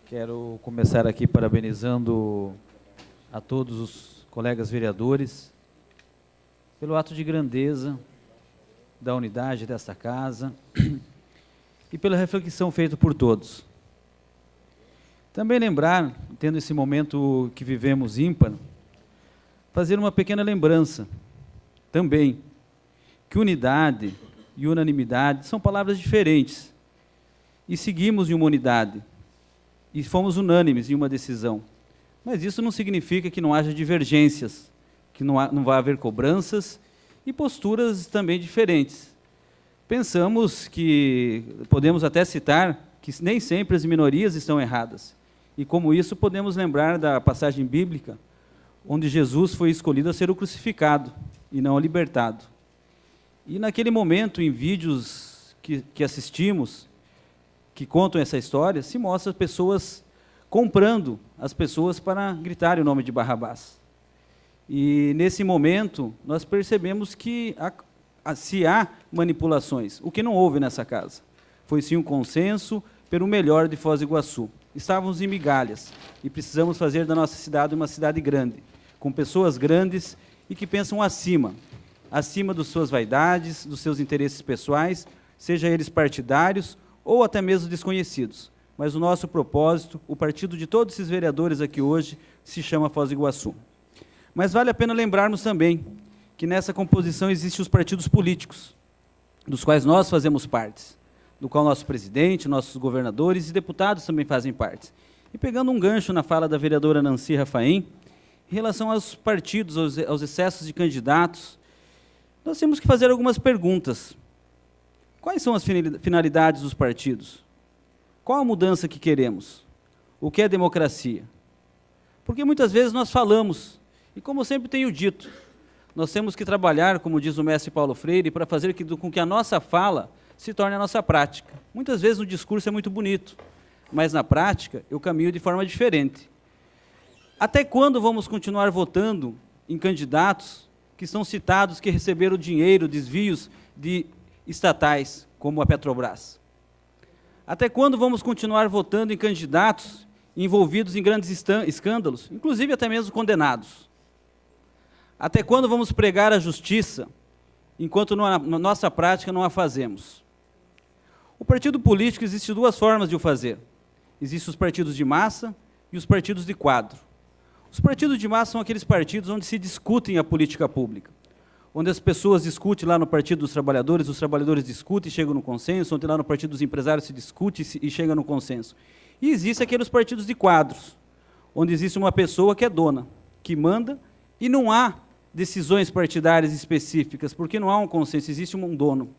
Quero começar aqui parabenizando a todos os colegas vereadores pelo ato de grandeza da unidade desta casa e pela reflexão feita por todos. Também lembrar, tendo esse momento que vivemos ímpar, fazer uma pequena lembrança também, que unidade e unanimidade são palavras diferentes, e seguimos em uma unidade, e fomos unânimes em uma decisão. Mas isso não significa que não haja divergências, que não vai haver cobranças e posturas também diferentes. Pensamos que, podemos até citar, que nem sempre as minorias estão erradas. E como isso, podemos lembrar da passagem bíblica, onde Jesus foi escolhido a ser o crucificado e não o libertado. E naquele momento, em vídeos que assistimos, que contam essa história, se mostra pessoas comprando as pessoas para gritar o nome de Barrabás. E nesse momento, nós percebemos que se há manipulações, o que não houve nessa casa. Foi sim um consenso pelo melhor de Foz do Iguaçu. Estávamos em migalhas e precisamos fazer da nossa cidade uma cidade grande, com pessoas grandes e que pensam acima das suas vaidades, dos seus interesses pessoais, seja eles partidários ou até mesmo desconhecidos. Mas o nosso propósito, o partido de todos esses vereadores aqui hoje, se chama Foz do Iguaçu. Mas vale a pena lembrarmos também que nessa composição existem os partidos políticos, dos quais nós fazemos parte, do qual nosso presidente, nossos governadores e deputados também fazem parte. E pegando um gancho na fala da vereadora Nancy Rafaim, em relação aos partidos, aos excessos de candidatos, nós temos que fazer algumas perguntas. Quais são as finalidades dos partidos? Qual a mudança que queremos? O que é democracia? Porque muitas vezes nós falamos, e como sempre tenho dito, nós temos que trabalhar, como diz o mestre Paulo Freire, para fazer com que a nossa fala se torne a nossa prática. Muitas vezes o discurso é muito bonito, mas na prática eu caminho de forma diferente. Até quando vamos continuar votando em candidatos que são citados que receberam dinheiro, desvios de estatais, como a Petrobras? Até quando vamos continuar votando em candidatos envolvidos em grandes escândalos, inclusive até mesmo condenados? Até quando vamos pregar a justiça, enquanto na nossa prática não a fazemos? O partido político existe duas formas de o fazer. Existem os partidos de massa e os partidos de quadro. Os partidos de massa são aqueles partidos onde se discutem a política pública, onde as pessoas discutem lá no Partido dos Trabalhadores, os trabalhadores discutem e chegam no consenso, onde lá no Partido dos Empresários se discute e chega no consenso. E existem aqueles partidos de quadros, onde existe uma pessoa que é dona, que manda, e não há decisões partidárias específicas, porque não há um consenso, existe um dono.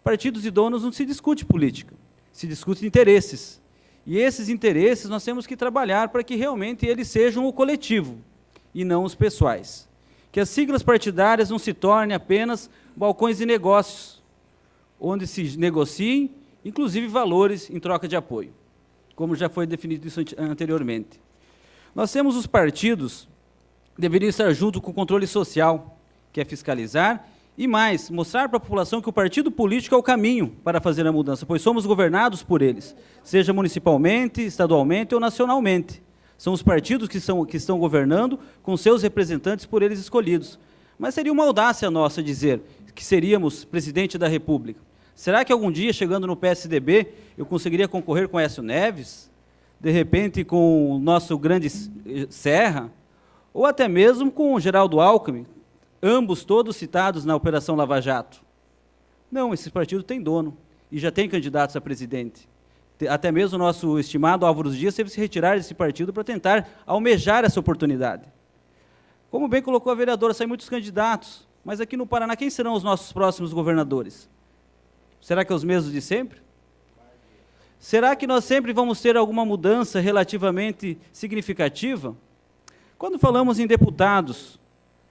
Partidos de donos não se discute política, se discute interesses. E esses interesses nós temos que trabalhar para que realmente eles sejam o coletivo, e não os pessoais. Que as siglas partidárias não se tornem apenas balcões de negócios, onde se negociem, inclusive, valores em troca de apoio, como já foi definido isso anteriormente. Nós temos os partidos, deveriam estar junto com o controle social, que é fiscalizar, e mais, mostrar para a população que o partido político é o caminho para fazer a mudança, pois somos governados por eles, seja municipalmente, estadualmente ou nacionalmente. São os partidos que estão governando com seus representantes por eles escolhidos. Mas seria uma audácia nossa dizer que seríamos presidente da República. Será que algum dia, chegando no PSDB, eu conseguiria concorrer com Aécio Neves? De repente, com o nosso grande Serra? Ou até mesmo com o Geraldo Alckmin? Ambos todos citados na Operação Lava Jato. Não, esse partido tem dono e já tem candidatos a presidente. Até mesmo o nosso estimado Álvaro Dias teve que se retirar desse partido para tentar almejar essa oportunidade. Como bem colocou a vereadora, saem muitos candidatos, mas aqui no Paraná, quem serão os nossos próximos governadores? Será que é os mesmos de sempre? Será que nós sempre vamos ter alguma mudança relativamente significativa? Quando falamos em deputados,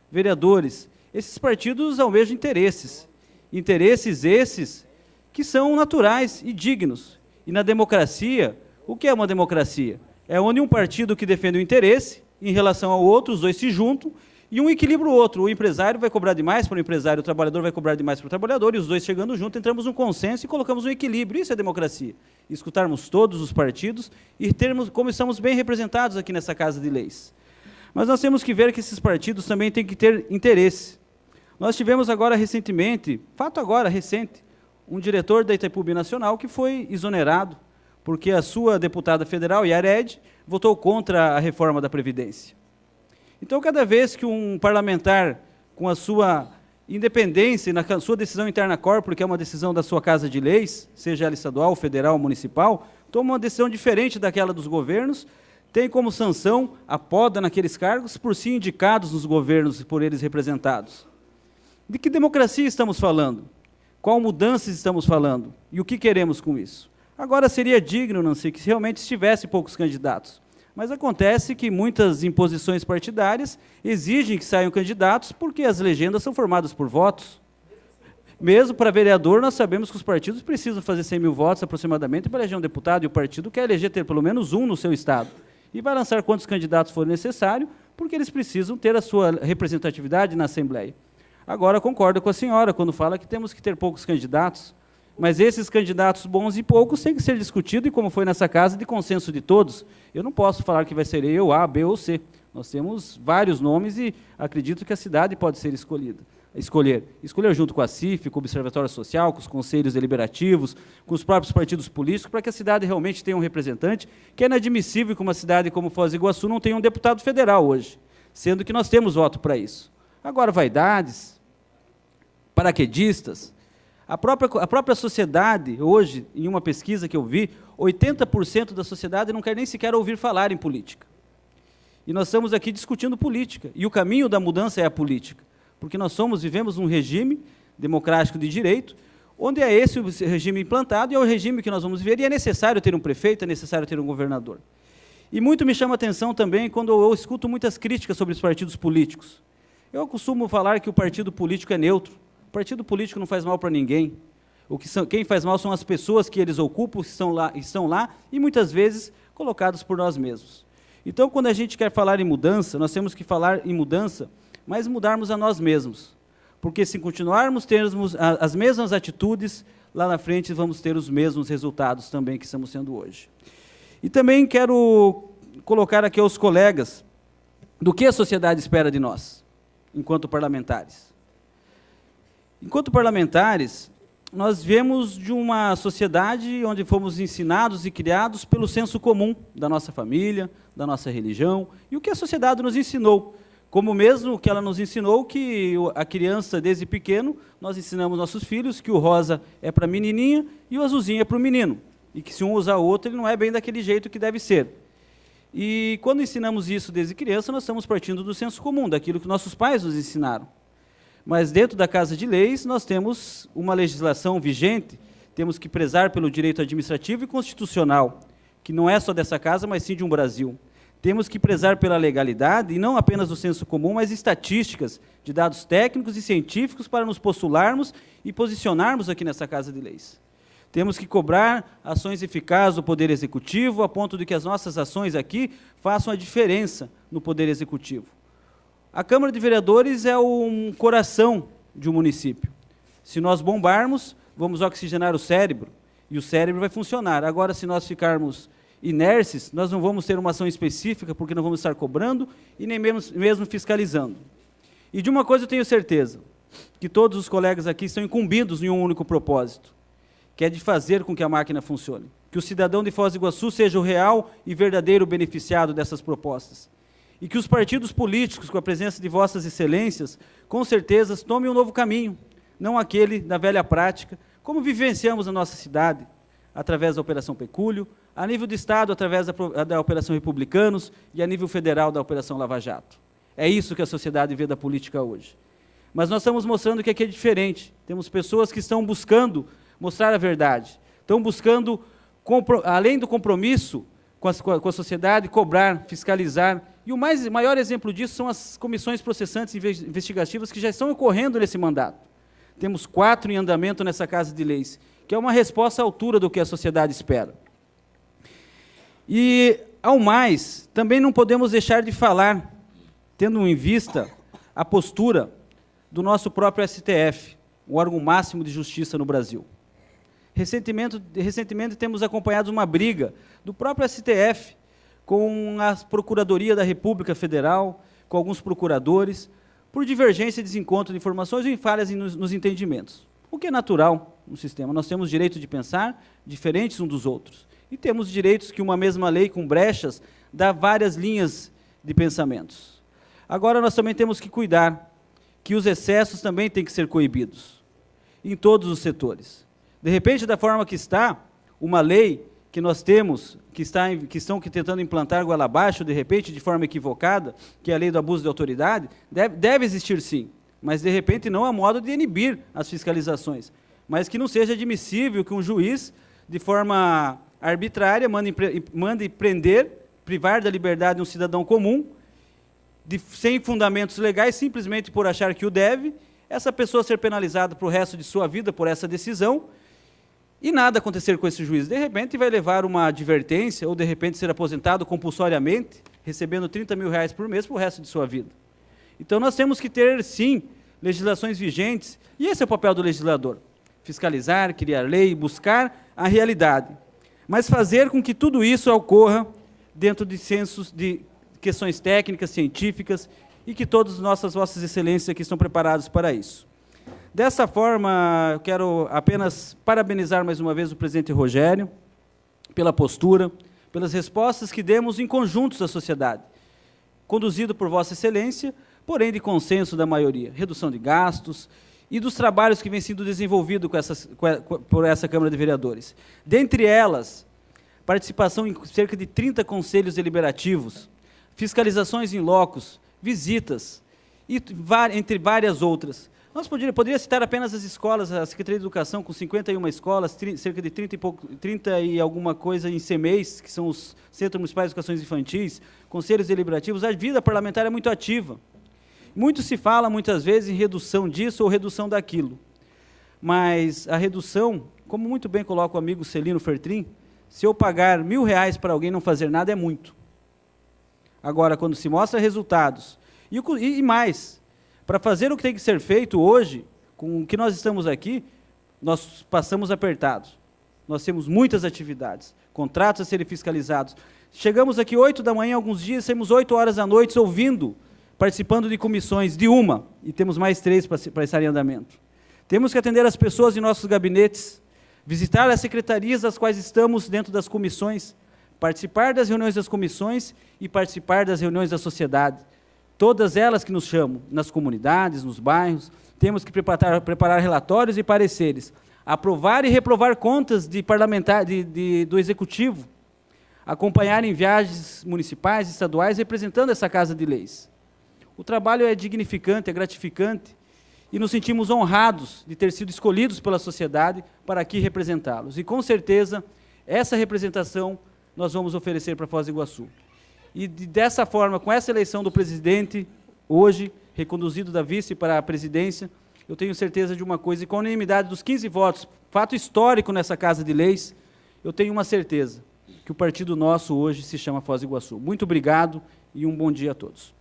vereadores, esses partidos almejam interesses esses que são naturais e dignos. E na democracia, o que é uma democracia? É onde um partido que defende o interesse em relação ao outro, os dois se juntam, e um equilibra o outro. O empresário vai cobrar demais para o empresário, o trabalhador vai cobrar demais para o trabalhador, e os dois chegando juntos, entramos num consenso e colocamos um equilíbrio. Isso é democracia. Escutarmos todos os partidos e termos, como estamos bem representados aqui nessa Casa de Leis. Mas nós temos que ver que esses partidos também têm que ter interesse. Nós tivemos agora recentemente, fato agora recente, um diretor da Itaipu Binacional que foi exonerado porque a sua deputada federal, Yared, votou contra a reforma da Previdência. Então, cada vez que um parlamentar, com a sua independência e na sua decisão interna corpore, que é uma decisão da sua Casa de Leis, seja ela estadual, federal, municipal, toma uma decisão diferente daquela dos governos, tem como sanção a poda naqueles cargos por si indicados nos governos e por eles representados. De que democracia estamos falando? Qual mudanças estamos falando? E o que queremos com isso? Agora, seria digno, Nancy, que realmente tivesse poucos candidatos. Mas acontece que muitas imposições partidárias exigem que saiam candidatos porque as legendas são formadas por votos. Mesmo para vereador, nós sabemos que os partidos precisam fazer 100 mil votos aproximadamente para eleger um deputado, e o partido quer eleger ter pelo menos um no seu estado. E vai lançar quantos candidatos for necessário, porque eles precisam ter a sua representatividade na Assembleia. Agora, concordo com a senhora quando fala que temos que ter poucos candidatos, mas esses candidatos bons e poucos têm que ser discutidos, e como foi nessa casa, de consenso de todos. Eu não posso falar que vai ser eu, A, B ou C. Nós temos vários nomes e acredito que a cidade pode ser escolhida. Escolher junto com a CIF, com o Observatório Social, com os conselhos deliberativos, com os próprios partidos políticos, para que a cidade realmente tenha um representante, que é inadmissível que uma cidade como Foz do Iguaçu não tenha um deputado federal hoje, sendo que nós temos voto para isso. Agora, vaidades, paraquedistas, a própria sociedade, hoje, em uma pesquisa que eu vi, 80% da sociedade não quer nem sequer ouvir falar em política. E nós estamos aqui discutindo política, e o caminho da mudança é a política, porque nós vivemos um regime democrático de direito, onde é esse o regime implantado, e é o regime que nós vamos viver, e é necessário ter um prefeito, é necessário ter um governador. E muito me chama a atenção também quando eu escuto muitas críticas sobre os partidos políticos. Eu costumo falar que o partido político é neutro. O partido político não faz mal para ninguém. Quem faz mal são as pessoas que eles ocupam, que estão lá, e muitas vezes colocados por nós mesmos. Então, quando a gente quer falar em mudança, nós temos que falar em mudança, mas mudarmos a nós mesmos. Porque se continuarmos termos as mesmas atitudes, lá na frente vamos ter os mesmos resultados também que estamos tendo hoje. E também quero colocar aqui aos colegas do que a sociedade espera de nós, enquanto parlamentares. Enquanto parlamentares, nós viemos de uma sociedade onde fomos ensinados e criados pelo senso comum da nossa família, da nossa religião, e o que a sociedade nos ensinou, como mesmo que ela nos ensinou que a criança, desde pequeno, nós ensinamos nossos filhos que o rosa é para a menininha e o azulzinho é para o menino, e que se um usar o outro, ele não é bem daquele jeito que deve ser. E quando ensinamos isso desde criança, nós estamos partindo do senso comum, daquilo que nossos pais nos ensinaram. Mas dentro da Casa de Leis, nós temos uma legislação vigente, temos que prezar pelo direito administrativo e constitucional, que não é só dessa casa, mas sim de um Brasil. Temos que prezar pela legalidade, e não apenas do senso comum, mas estatísticas, de dados técnicos e científicos para nos postularmos e posicionarmos aqui nessa Casa de Leis. Temos que cobrar ações eficazes do Poder Executivo, a ponto de que as nossas ações aqui façam a diferença no Poder Executivo. A Câmara de Vereadores é um coração de um município. Se nós bombarmos, vamos oxigenar o cérebro, e o cérebro vai funcionar. Agora, se nós ficarmos inércios, nós não vamos ter uma ação específica, porque não vamos estar cobrando e nem mesmo fiscalizando. E de uma coisa eu tenho certeza, que todos os colegas aqui estão incumbidos em um único propósito, que é de fazer com que a máquina funcione. Que o cidadão de Foz do Iguaçu seja o real e verdadeiro beneficiado dessas propostas. E que os partidos políticos, com a presença de vossas excelências, com certeza tomem um novo caminho, não aquele da velha prática, como vivenciamos na nossa cidade, através da Operação Pecúlio, a nível do Estado, através da Operação Republicanos, e a nível federal, da Operação Lava Jato. É isso que a sociedade vê da política hoje. Mas nós estamos mostrando que aqui é diferente. Temos pessoas que estão buscando mostrar a verdade, estão buscando, além do compromisso com a sociedade, cobrar, fiscalizar. E o maior exemplo disso são as comissões processantes e investigativas que já estão ocorrendo nesse mandato. Temos 4 em andamento nessa Casa de Leis, que é uma resposta à altura do que a sociedade espera. E, ao mais, também não podemos deixar de falar, tendo em vista a postura do nosso próprio STF, o órgão máximo de justiça no Brasil. Recentemente temos acompanhado uma briga do próprio STF com a Procuradoria da República Federal, com alguns procuradores, por divergência e desencontro de informações e falhas nos entendimentos. O que é natural no sistema. Nós temos direito de pensar diferentes uns dos outros. E temos direitos que uma mesma lei com brechas dá várias linhas de pensamentos. Agora nós também temos que cuidar que os excessos também têm que ser coibidos, em todos os setores. De repente, da forma que está, uma lei que nós temos, que estão tentando implantar goela abaixo, de repente, de forma equivocada, que é a lei do abuso de autoridade, deve existir sim, mas de repente não a modo de inibir as fiscalizações, mas que não seja admissível que um juiz, de forma arbitrária, mande prender, privar da liberdade um cidadão comum, sem fundamentos legais, simplesmente por achar que o deve, essa pessoa ser penalizada para o resto de sua vida por essa decisão, e nada acontecer com esse juiz. De repente vai levar uma advertência, ou de repente ser aposentado compulsoriamente, recebendo 30 mil reais por mês para o resto de sua vida. Então nós temos que ter, sim, legislações vigentes, e esse é o papel do legislador. Fiscalizar, criar lei, buscar a realidade. Mas fazer com que tudo isso ocorra dentro de sensos de questões técnicas, científicas, e que todas vossas excelências aqui estão preparados para isso. Dessa forma, eu quero apenas parabenizar mais uma vez o presidente Rogério, pela postura, pelas respostas que demos em conjuntos da sociedade, conduzido por vossa excelência, porém de consenso da maioria, redução de gastos e dos trabalhos que vêm sendo desenvolvidos por essa Câmara de Vereadores. Dentre elas, participação em cerca de 30 conselhos deliberativos, fiscalizações em locos, visitas, e entre várias outras. Nós poderia citar apenas as escolas, a Secretaria de Educação com 51 escolas, cerca de 30 e alguma coisa em CMEIs, que são os Centros Municipais de Educação Infantis, conselhos deliberativos. A vida parlamentar é muito ativa. Muito se fala, muitas vezes, em redução disso ou redução daquilo. Mas a redução, como muito bem coloca o amigo Celino Fertrin, se eu pagar R$1.000 para alguém não fazer nada, é muito. Agora, quando se mostra resultados, e mais, para fazer o que tem que ser feito hoje, com o que nós estamos aqui, nós passamos apertados. Nós temos muitas atividades, contratos a serem fiscalizados. Chegamos aqui 8 da manhã, alguns dias, saímos 8 horas da noite, ouvindo, participando de comissões, de uma, e temos mais 3 para estar em andamento. Temos que atender as pessoas em nossos gabinetes, visitar as secretarias das quais estamos dentro das comissões, participar das reuniões das comissões e participar das reuniões da sociedade. Todas elas que nos chamam, nas comunidades, nos bairros, temos que preparar relatórios e pareceres, aprovar e reprovar contas de parlamentar, do Executivo, acompanhar em viagens municipais e estaduais representando essa Casa de Leis. O trabalho é dignificante, é gratificante, e nos sentimos honrados de ter sido escolhidos pela sociedade para aqui representá-los. E, com certeza, essa representação nós vamos oferecer para Foz do Iguaçu. E, dessa forma, com essa eleição do presidente, hoje, reconduzido da vice para a presidência, eu tenho certeza de uma coisa, e com a unanimidade dos 15 votos, fato histórico nessa Casa de Leis, eu tenho uma certeza, que o partido nosso hoje se chama Foz do Iguaçu. Muito obrigado e um bom dia a todos.